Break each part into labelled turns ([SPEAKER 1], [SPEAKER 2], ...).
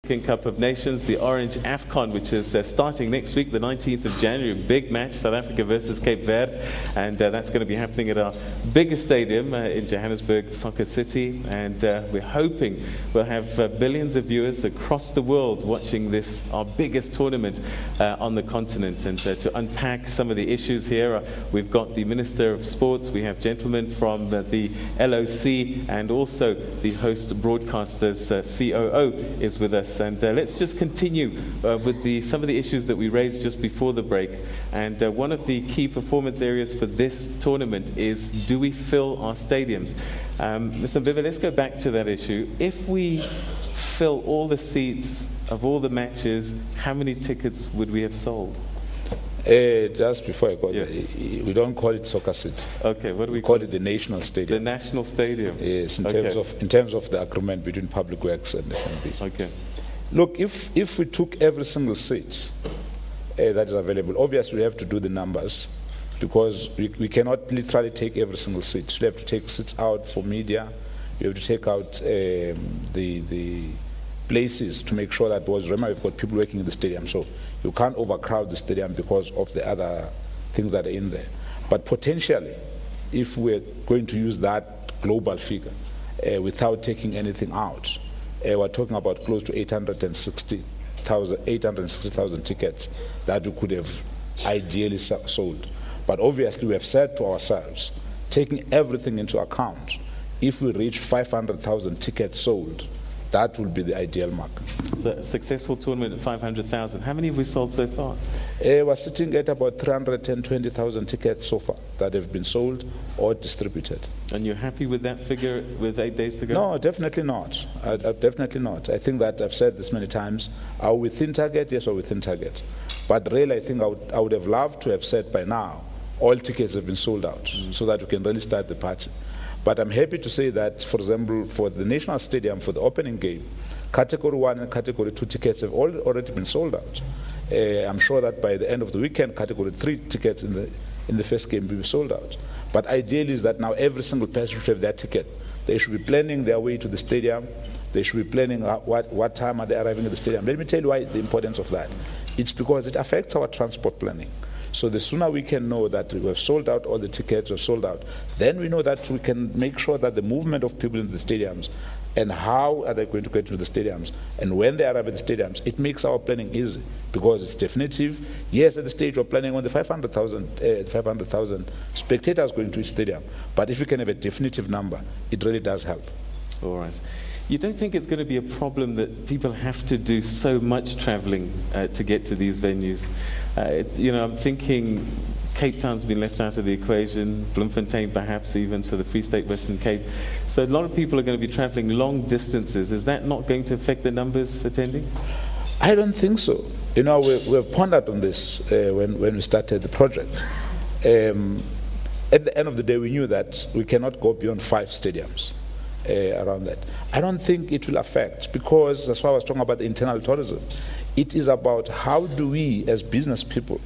[SPEAKER 1] African Cup of Nations, the Orange AFCON, which is starting next week, the 19th of January. Big match, South Africa versus Cape Verde. And that's going to be happening at our biggest stadium in Johannesburg, Soccer City. And we're hoping we'll have billions of viewers across the world watching this, our biggest tournament on the continent. And to unpack some of the issues here, we've got the Minister of Sports, we have gentlemen from the LOC, and also the host broadcaster's COO is with us. And let's just continue with some of the issues that we raised just before the break. And one of the key performance areas for this tournament is, do we fill our stadiums? Mr. Mbebe, let's go back to that issue. If we fill all the seats of all the matches, how many tickets would we have sold?
[SPEAKER 2] Just before I go there, we don't call it soccer city.
[SPEAKER 1] Okay, what do we
[SPEAKER 2] call it? The National Stadium.
[SPEAKER 1] The National Stadium.
[SPEAKER 2] Yes, in terms of the agreement between Public Works and the FNB.
[SPEAKER 1] Okay.
[SPEAKER 2] Look, if we took every single seat that is available, obviously we have to do the numbers, because we cannot literally take every single seat. So we have to take seats out for media. We have to take out the places to make sure that, remember, we've got people working in the stadium, so you can't overcrowd the stadium because of the other things that are in there. But potentially, if we're going to use that global figure without taking anything out, we're talking about close to 860,000 tickets that we could have ideally sold. But obviously, we have said to ourselves, taking everything into account, if we reach 500,000 tickets sold, that will be the ideal mark.
[SPEAKER 1] So a successful tournament at 500,000. How many have we sold so far?
[SPEAKER 2] We're sitting at about 320,000 tickets so far that have been sold or distributed.
[SPEAKER 1] And you're happy with that figure with 8 days to go?
[SPEAKER 2] No, definitely not. Definitely not. I think that I've said this many times. Are we within target? Yes, we're within target. But really, I think I would have loved to have said by now, all tickets have been sold out, so that we can really start the party. But I'm happy to say that, for example, for the National Stadium, for the opening game, Category 1 and Category 2 tickets have already been sold out. I'm sure that by the end of the weekend, Category 3 tickets in the first game will be sold out. But ideally is that now every single person should have their ticket. They should be planning their way to the stadium. They should be planning what time are they arriving at the stadium. Let me tell you why the importance of that. It's because it affects our transport planning. So the sooner we can know that we have sold out, all the tickets are sold out, then we know that we can make sure that the movement of people in the stadiums and how are they going to get to the stadiums and when they arrive at the stadiums, it makes our planning easy because it's definitive. Yes, at the stage we're planning on the 500,000 spectators going to each stadium, but if we can have a definitive number, it really does help.
[SPEAKER 1] All right. You don't think it's going to be a problem that people have to do so much traveling to get to these venues? I'm thinking Cape Town's been left out of the equation, Bloemfontein perhaps even, so the Free State, Western Cape. So a lot of people are going to be traveling long distances. Is that not going to affect the numbers attending?
[SPEAKER 2] I don't think so. We have pondered on this when we started the project. At the end of the day, we knew that we cannot go beyond 5 stadiums. Around that. I don't think it will affect, because that's why I was talking about the internal tourism. It is about how do we as business people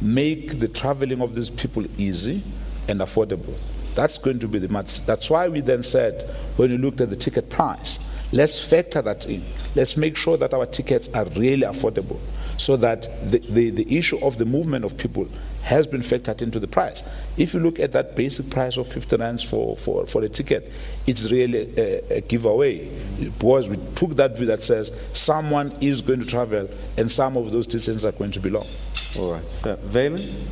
[SPEAKER 2] make the traveling of these people easy and affordable. That's going to be the matter. That's why we then said, when we looked at the ticket price, let's factor that in. Let's make sure that our tickets are really affordable, so that the issue of the movement of people has been factored into the price. If you look at that basic price of 50 rands for a ticket, it's really a giveaway, because we took that view that says someone is going to travel and some of those distances are going to be long.
[SPEAKER 1] All right. So, Valen?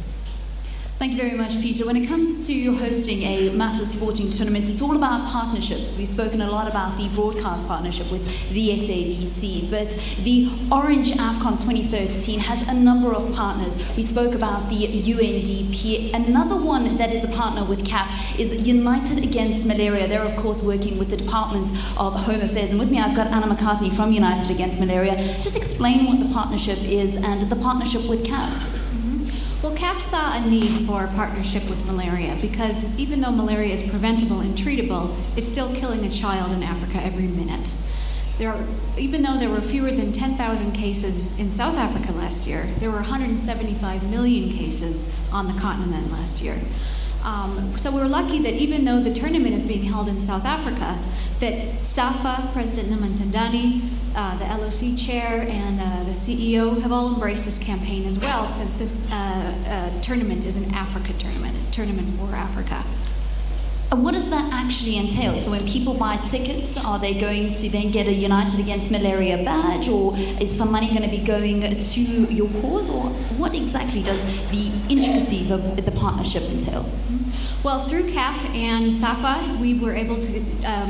[SPEAKER 3] Thank you very much, Peter. When it comes to hosting a massive sporting tournament, it's all about partnerships. We've spoken a lot about the broadcast partnership with the SABC, but the Orange AFCON 2013 has a number of partners. We spoke about the UNDP. Another one that is a partner with CAF is United Against Malaria. They're, of course, working with the Department of Home Affairs. And with me, I've got Anna McCartney from United Against Malaria. Just explain what the partnership is and the partnership with CAF.
[SPEAKER 4] Well, CAF saw a need for a partnership with malaria because even though malaria is preventable and treatable, it's still killing a child in Africa every minute. Even though there were fewer than 10,000 cases in South Africa last year, there were 175 million cases on the continent last year. So we're lucky that even though the tournament is being held in South Africa, that SAFA, President Namantandani, the LOC chair, and the CEO have all embraced this campaign as well, since this tournament is an Africa tournament, a tournament for Africa.
[SPEAKER 3] And what does that actually entail? So when people buy tickets, are they going to then get a United Against Malaria badge, or is some money going to be going to your cause, or what exactly does the intricacies of the partnership entail?
[SPEAKER 4] Well, through CAF and SAFA, we were able to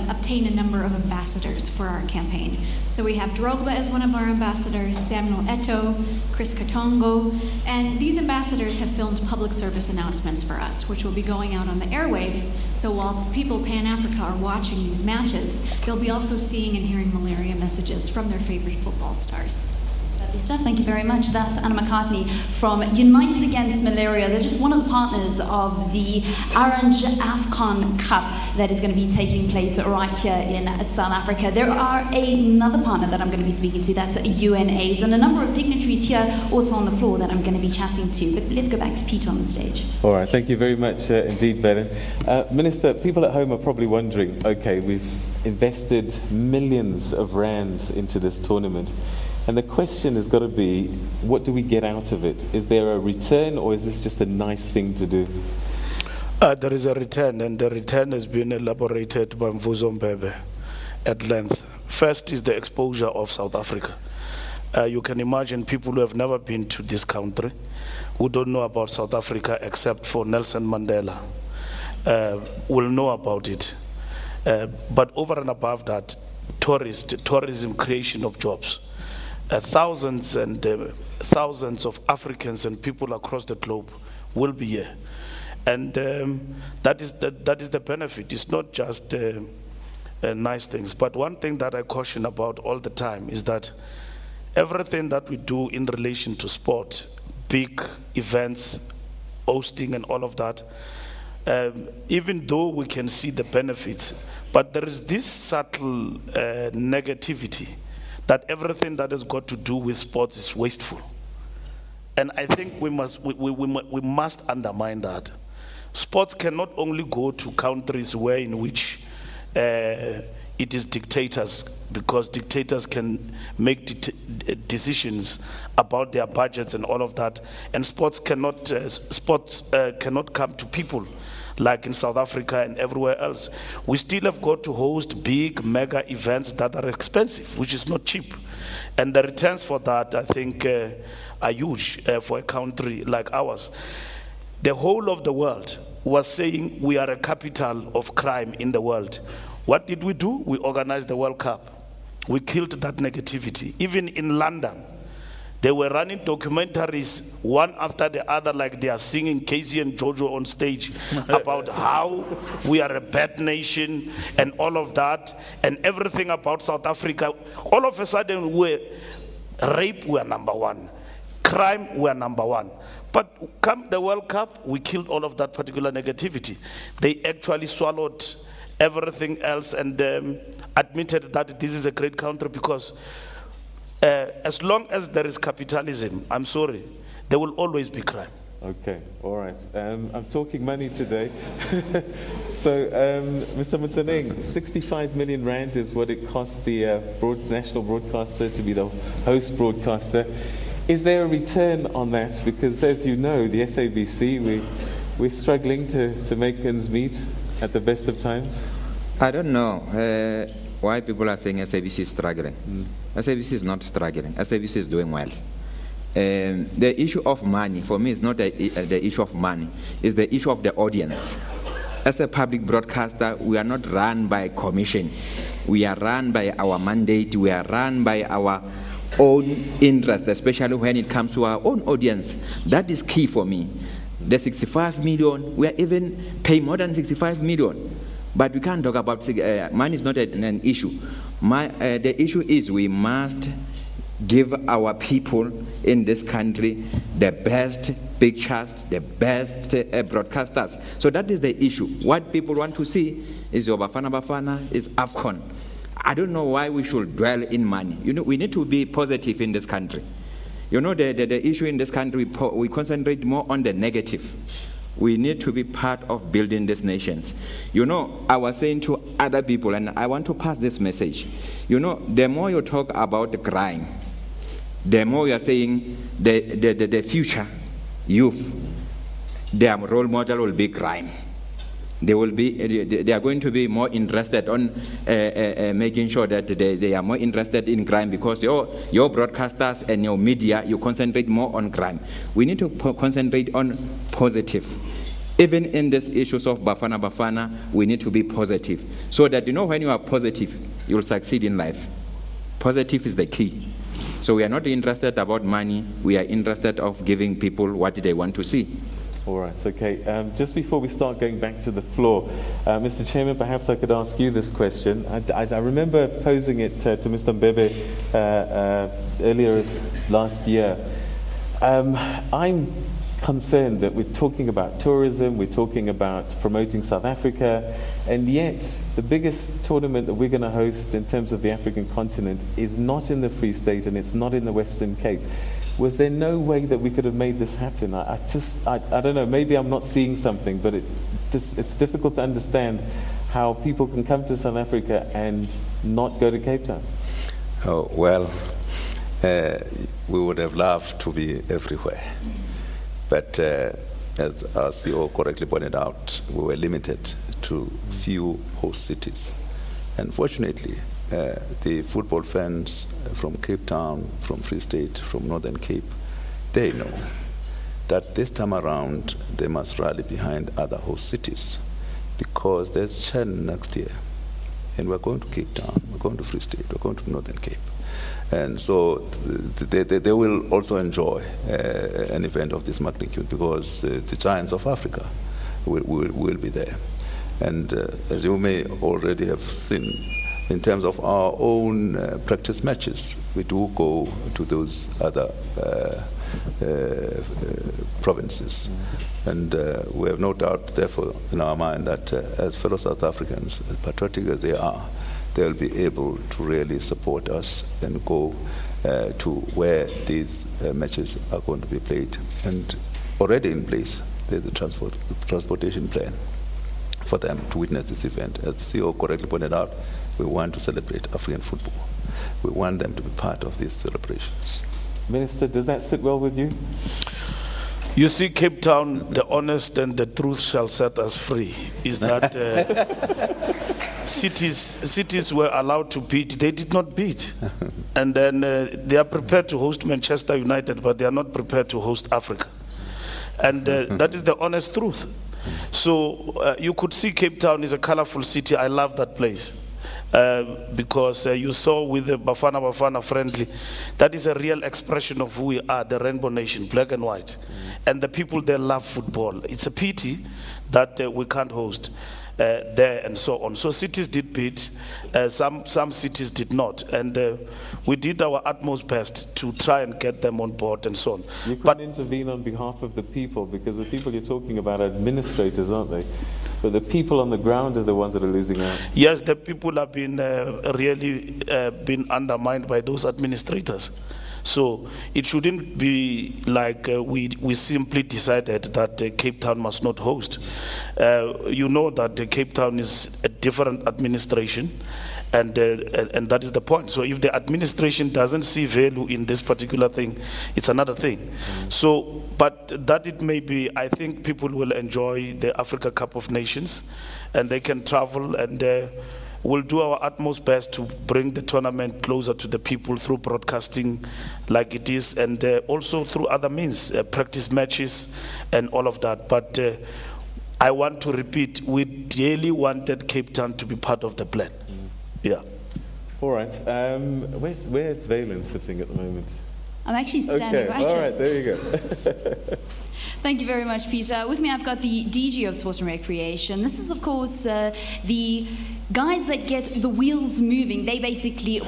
[SPEAKER 4] obtain a number of ambassadors for our campaign. So we have Drogba as one of our ambassadors, Samuel Eto'o, Chris Katongo, and these ambassadors have filmed public service announcements for us, which will be going out on the airwaves. So while people pan-Africa are watching these matches, they'll be also seeing and hearing malaria messages from their favorite football stars.
[SPEAKER 3] Lovely stuff. Thank you very much. That's Anna McCartney from United Against Malaria. They're just one of the partners of the Orange AFCON Cup that is going to be taking place right here in South Africa. There are another partner that I'm going to be speaking to, that's UNAIDS, and a number of dignitaries here also on the floor that I'm going to be chatting to. But let's go back to Peter on the stage.
[SPEAKER 1] All right, thank you very much indeed, Belen. Minister, people at home are probably wondering, okay, we've invested millions of rands into this tournament. And the question has got to be, what do we get out of it? Is there a return, or is this just a nice thing to do?
[SPEAKER 5] There is a return, and the return has been elaborated by Mvuzo Mbebe at length. First is the exposure of South Africa. You can imagine people who have never been to this country, who don't know about South Africa except for Nelson Mandela, will know about it. But over and above that, tourism, creation of jobs. Thousands and thousands of Africans and people across the globe will be here, and that is the benefit. It's not just nice things, but one thing that I caution about all the time is that everything that we do in relation to sport, big events, hosting and all of that, even though we can see the benefits, but there is this subtle negativity that everything that has got to do with sports is wasteful. And I think we must undermine that. Sports cannot only go to countries where in which it is dictators, because dictators can make decisions about their budgets and all of that. And sports cannot come to people like in South Africa and everywhere else. We still have got to host big mega events that are expensive, which is not cheap. And the returns for that, I think, are huge for a country like ours. The whole of the world was saying we are a capital of crime in the world. What did we do? We organized the World Cup. We killed that negativity. Even in London, they were running documentaries one after the other, like they are singing Casey and Jojo on stage about how we are a bad nation and all of that, and everything about South Africa. All of a sudden, rape, we're number one. Crime, we're number one. But come the World Cup, we killed all of that particular negativity. They actually swallowed everything else and admitted that this is a great country, because as long as there is capitalism, I'm sorry, there will always be crime.
[SPEAKER 1] Okay, all right. I'm talking money today. So, Mr. Mutsaneng, 65 million rand is what it costs the national broadcaster to be the host broadcaster. Is there a return on that? Because as you know, the SABC, we're struggling to make ends meet at the best of times.
[SPEAKER 6] I don't know why people are saying SABC is struggling. SABC is not struggling. SABC is doing well. The issue of money, for me, is not the issue of money. It's the issue of the audience. As a public broadcaster, we are not run by commission. We are run by our mandate. We are run by our own interest, especially when it comes to our own audience. That is key for me. The 65 million, we are even paying more than 65 million. But we can't talk about money is not an issue. The issue is we must give our people in this country the best pictures, the best broadcasters. So that is the issue. What people want to see is your Bafana, is AFCON. I don't know why we should dwell in money. You know, we need to be positive in this country. You know, the issue in this country, we concentrate more on the negative. We need to be part of building these nations. You know, I was saying to other people, and I want to pass this message. You know, the more you talk about the crime, the more you are saying the future youth, their role model will be crime. They are going to be more interested on making sure that they are more interested in crime, because your broadcasters and your media, you concentrate more on crime. We need to concentrate on positive. Even in these issues of Bafana, we need to be positive. So that, you know, when you are positive, you will succeed in life. Positive is the key. So we are not interested about money. We are interested of giving people what they want to see.
[SPEAKER 1] All right, okay. Just before we start going back to the floor, Mr. Chairman, perhaps I could ask you this question. I remember posing it to Mr. Mbebe earlier last year. I'm concerned that we're talking about tourism, we're talking about promoting South Africa, and yet the biggest tournament that we're going to host in terms of the African continent is not in the Free State and it's not in the Western Cape. Was there no way that we could have made this happen? I don't know, maybe I'm not seeing something, but it's difficult to understand how people can come to South Africa and not go to Cape Town.
[SPEAKER 7] Oh, well, we would have loved to be everywhere. But as our CEO correctly pointed out, we were limited to few host cities. Unfortunately, the football fans from Cape Town, from Free State, from Northern Cape, they know that this time around they must rally behind other host cities, because there's Chen next year, and we're going to Cape Town, we're going to Free State, we're going to Northern Cape. And so they will also enjoy an event of this magnitude, because the giants of Africa will be there. And as you may already have seen, in terms of our own practice matches, we do go to those other provinces. And we have no doubt, therefore, in our mind that as fellow South Africans, as patriotic as they are, they'll be able to really support us and go to where these matches are going to be played. And already in place, there's a transportation plan for them to witness this event. As the CEO correctly pointed out, we want to celebrate African football. We want them to be part of these celebrations.
[SPEAKER 1] Minister, does that sit well with you?
[SPEAKER 5] You see, Cape Town, the honest and the truth shall set us free, is that cities were allowed to bid. They did not bid. And then they are prepared to host Manchester United, but they are not prepared to host Africa. And that is the honest truth. So you could see Cape Town is a colorful city. I love that place. Because you saw with the Bafana friendly, that is a real expression of who we are, the Rainbow Nation, black and white. And the people there love football. It's a pity that we can't host there and so on. So cities did bid, some cities did not. And we did our utmost best to try and get them on board and so on.
[SPEAKER 1] You couldn't intervene on behalf of the people, because the people you're talking about are administrators, aren't they? But the people on the ground are the ones that are losing out.
[SPEAKER 5] Yes, the people have been really been undermined by those administrators. So it shouldn't be like we simply decided that Cape Town must not host. You know that Cape Town is a different administration, and that is the point. So if the administration doesn't see value in this particular thing, it's another thing. So, but that it may be, I think people will enjoy the Africa Cup of Nations, and they can travel, and we'll do our utmost best to bring the tournament closer to the people through broadcasting like it is, and also through other means, practice matches and all of that. But I want to repeat, we dearly wanted Cape Town to be part of the plan. Yeah.
[SPEAKER 1] All right. Where's Valen sitting at the moment?
[SPEAKER 3] I'm actually standing right
[SPEAKER 1] all
[SPEAKER 3] here.
[SPEAKER 1] right, there you go.
[SPEAKER 3] Thank you very much, Peter. With me, I've got the DG of Sport and Recreation. This is, of course, the guys that get the wheels moving. They basically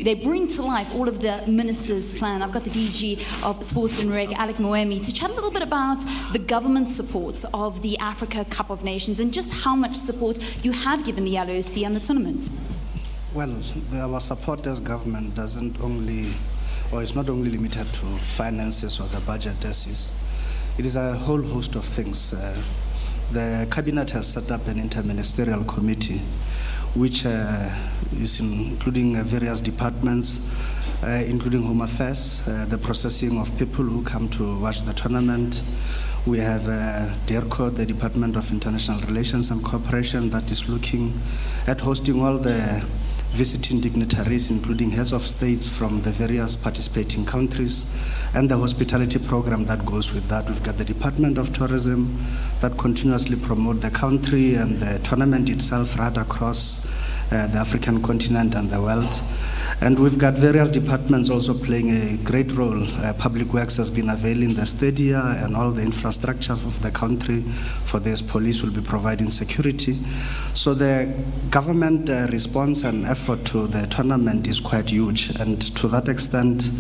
[SPEAKER 3] they bring to life all of the minister's plan. I've got the DG of Sports and Rec, Alec Moemi, to chat a little bit about the government support of the Africa Cup of Nations and just how much support you have given the LOC and the tournaments.
[SPEAKER 8] Well, our support as government doesn't only, or it's not only limited to finances or the budget as is It is a whole host of things. The Cabinet has set up an interministerial committee which is including various departments, including Home Affairs, the processing of people who come to watch the tournament. We have DIRCO, the Department of International Relations and Cooperation, that is looking at hosting all the visiting dignitaries, including heads of states from the various participating countries, and the hospitality program that goes with that. We've got the Department of Tourism that continuously promote the country and the tournament itself right across the African continent and the world. And we've got various departments also playing a great role. Public Works has been availing the stadia and all the infrastructure of the country for this. Police will be providing security. So the government response and effort to the tournament is quite huge. And to that extent,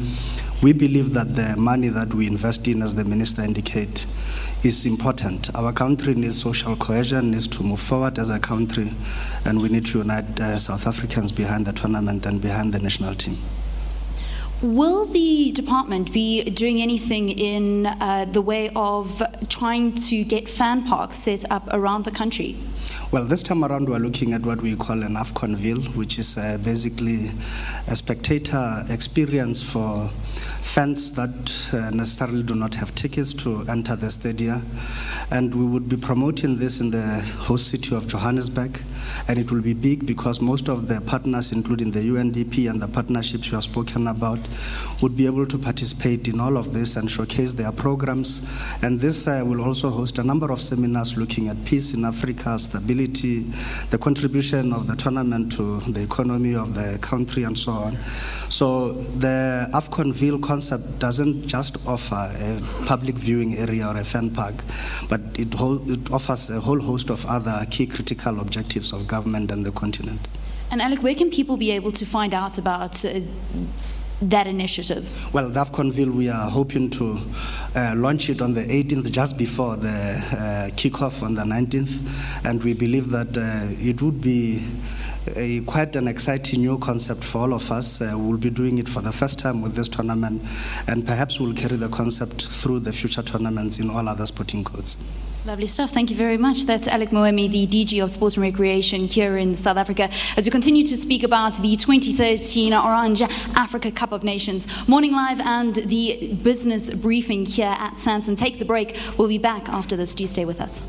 [SPEAKER 8] we believe that the money that we invest in, as the minister indicated, is important. Our country needs social cohesion, needs to move forward as a country, and we need to unite South Africans behind the tournament and behind the national team.
[SPEAKER 3] Will the department be doing anything in the way of trying to get fan parks set up around the country?
[SPEAKER 8] Well, this time around we're looking at what we call an AFCONville, which is basically a spectator experience for fans that necessarily do not have tickets to enter the stadia. And we would be promoting this in the host city of Johannesburg. And it will be big because most of the partners, including the UNDP and the partnerships you have spoken about, would be able to participate in all of this and showcase their programs. And this will also host a number of seminars looking at peace in Africa, stability, the contribution of the tournament to the economy of the country, and so on. So the AFCONville concept doesn't just offer a public viewing area or a fan park, but it offers a whole host of other key critical objectives of government and the continent.
[SPEAKER 3] And Alec, where can people be able to find out about that initiative?
[SPEAKER 8] Well, the AFCONville, we are hoping to launch it on the 18th, just before the kickoff on the 19th, and we believe that it would be quite an exciting new concept for all of us. We'll be doing it for the first time with this tournament, and perhaps we'll carry the concept through the future tournaments in all other sporting codes.
[SPEAKER 3] Lovely stuff. Thank you very much. That's Alec Moemi, the DG of Sports and Recreation here in South Africa, as we continue to speak about the 2013 Orange Africa Cup of Nations. Morning Live and the business briefing here at Sandton takes a break. We'll be back after this. Do stay with us.